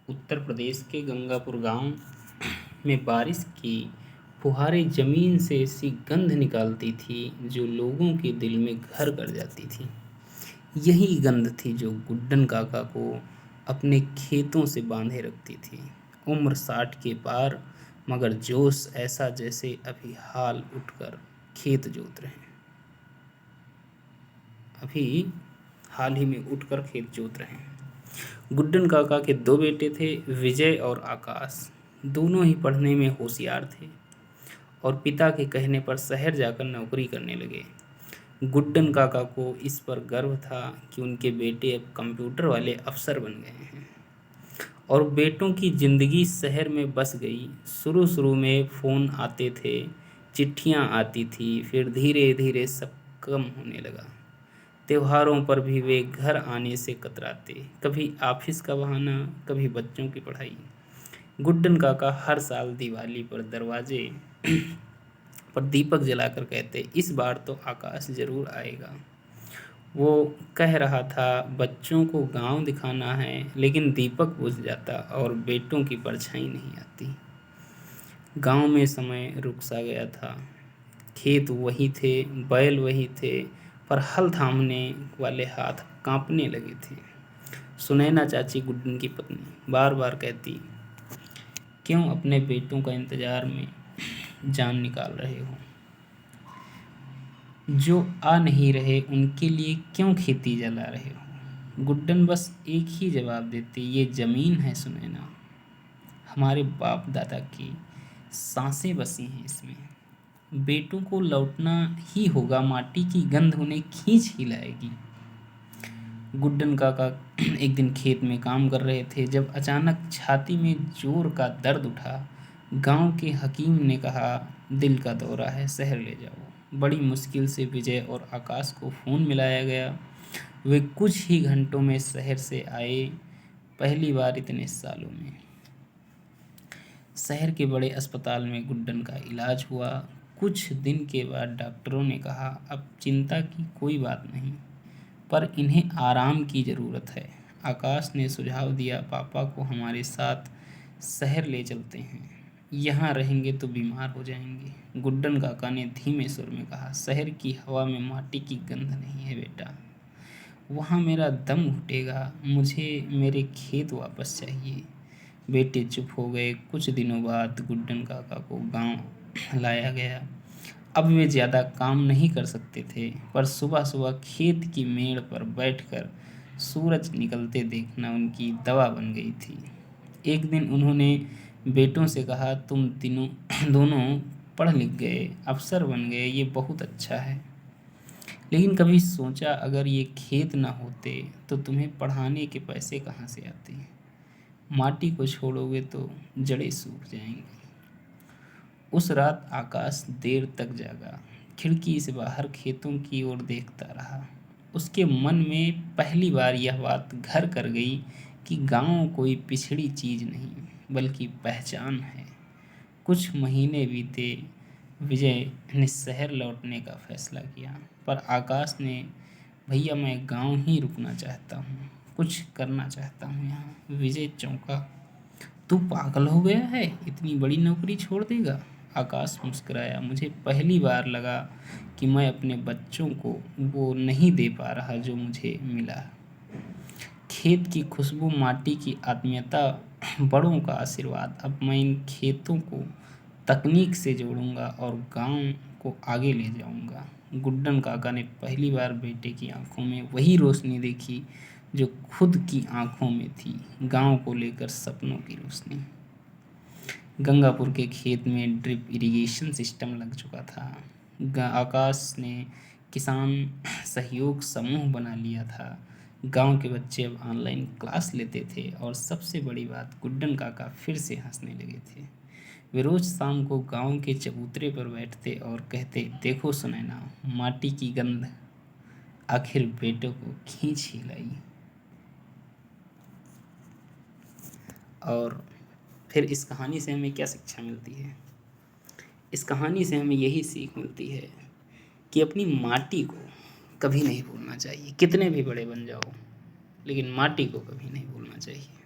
उत्तर प्रदेश के गंगापुर गांव में बारिश की फुहारें ज़मीन से ऐसी गंध निकालती थी जो लोगों के दिल में घर कर जाती थी। यही गंध थी जो गुड्डन काका को अपने खेतों से बांधे रखती थी। उम्र 60 के पार, मगर जोश ऐसा जैसे अभी हाल उठकर खेत जोत रहे हैं। अभी हाल ही में उठकर खेत जोत रहे हैं। गुड्डन काका के 2 बेटे थे, विजय और आकाश। दोनों ही पढ़ने में होशियार थे और पिता के कहने पर शहर जाकर नौकरी करने लगे। गुड्डन काका को इस पर गर्व था कि उनके बेटे अब कंप्यूटर वाले अफसर बन गए हैं और बेटों की ज़िंदगी शहर में बस गई। शुरू में फ़ोन आते थे, चिट्ठियाँ आती थी, फिर धीरे धीरे सब कम होने लगा। त्योहारों पर भी वे घर आने से कतराते, कभी ऑफिस का बहाना, कभी बच्चों की पढ़ाई। गुड्डन काका हर साल दिवाली पर दरवाजे पर दीपक जलाकर कहते, इस बार तो आकाश ज़रूर आएगा। वो कह रहा था बच्चों को गांव दिखाना है, लेकिन दीपक बुझ जाता और बेटों की परछाई नहीं आती। गांव में समय रुक सा गया था। खेत वही थे, बैल वही थे, पर हल थामने वाले हाथ कांपने लगे थे। सुनैना चाची, गुड्डन की पत्नी, बार बार कहती, क्यों अपने बेटों का इंतजार में जान निकाल रहे हो? जो आ नहीं रहे उनके लिए क्यों खेती जला रहे हो? गुड्डन बस एक ही जवाब देती, ये ज़मीन है सुनैना, हमारे बाप दादा की सांसें बसी हैं इसमें। बेटों को लौटना ही होगा, माटी की गंध उन्हें खींच ही लाएगी। गुड्डन काका एक दिन खेत में काम कर रहे थे जब अचानक छाती में जोर का दर्द उठा। गांव के हकीम ने कहा, दिल का दौरा है, शहर ले जाओ। बड़ी मुश्किल से विजय और आकाश को फ़ोन मिलाया गया। वे कुछ ही घंटों में शहर से आए, पहली बार इतने सालों में। शहर के बड़े अस्पताल में गुड्डन का इलाज हुआ। कुछ दिन के बाद डॉक्टरों ने कहा, अब चिंता की कोई बात नहीं, पर इन्हें आराम की ज़रूरत है। आकाश ने सुझाव दिया, पापा को हमारे साथ शहर ले चलते हैं, यहाँ रहेंगे तो बीमार हो जाएंगे। गुड्डन काका ने धीमे सुर में कहा, शहर की हवा में माटी की गंध नहीं है बेटा, वहाँ मेरा दम घुटेगा, मुझे मेरे खेत वापस चाहिए। बेटे चुप हो गए। कुछ दिनों बाद गुड्डन काका को गांव लाया गया। अब वे ज़्यादा काम नहीं कर सकते थे, पर सुबह सुबह खेत की मेड़ पर बैठकर सूरज निकलते देखना उनकी दवा बन गई थी। एक दिन उन्होंने बेटों से कहा, तुम दोनों पढ़ लिख गए, अफसर बन गए, ये बहुत अच्छा है, लेकिन कभी सोचा अगर ये खेत ना होते तो तुम्हें पढ़ाने के पैसे कहाँ से आते? माटी को छोड़ोगे तो जड़ें सूख जाएंगी। उस रात आकाश देर तक जागा, खिड़की से बाहर खेतों की ओर देखता रहा। उसके मन में पहली बार यह बात घर कर गई कि गांव कोई पिछड़ी चीज़ नहीं, बल्कि पहचान है। कुछ महीने बीते। विजय ने शहर लौटने का फैसला किया, पर आकाश ने, भैया मैं गांव ही रुकना चाहता हूँ, कुछ करना चाहता हूँ यहाँ। विजय चौंका, तू पागल हो गया है, इतनी बड़ी नौकरी छोड़ देगा? आकाश मुस्कुराया, मुझे पहली बार लगा कि मैं अपने बच्चों को वो नहीं दे पा रहा जो मुझे मिला। खेत की खुशबू, माटी की आत्मीयता, बड़ों का आशीर्वाद। अब मैं इन खेतों को तकनीक से जोड़ूंगा और गांव को आगे ले जाऊंगा। गुड्डन काका ने पहली बार बेटे की आंखों में वही रोशनी देखी जो खुद की आंखों में थी, गांव को लेकर सपनों की रोशनी। गंगापुर के खेत में ड्रिप इरिगेशन सिस्टम लग चुका था। आकाश ने किसान सहयोग समूह बना लिया था। गांव के बच्चे अब ऑनलाइन क्लास लेते थे और सबसे बड़ी बात, गुड्डन काका फिर से हंसने लगे थे। वे रोज शाम को गांव के चबूतरे पर बैठते और कहते, देखो सुनैना, माटी की गंध आखिर बेटों को खींच ही लाई। और फिर इस कहानी से हमें क्या शिक्षा मिलती है? इस कहानी से हमें यही सीख मिलती है कि अपनी माटी को कभी नहीं भूलना चाहिए। कितने भी बड़े बन जाओ, लेकिन माटी को कभी नहीं भूलना चाहिए।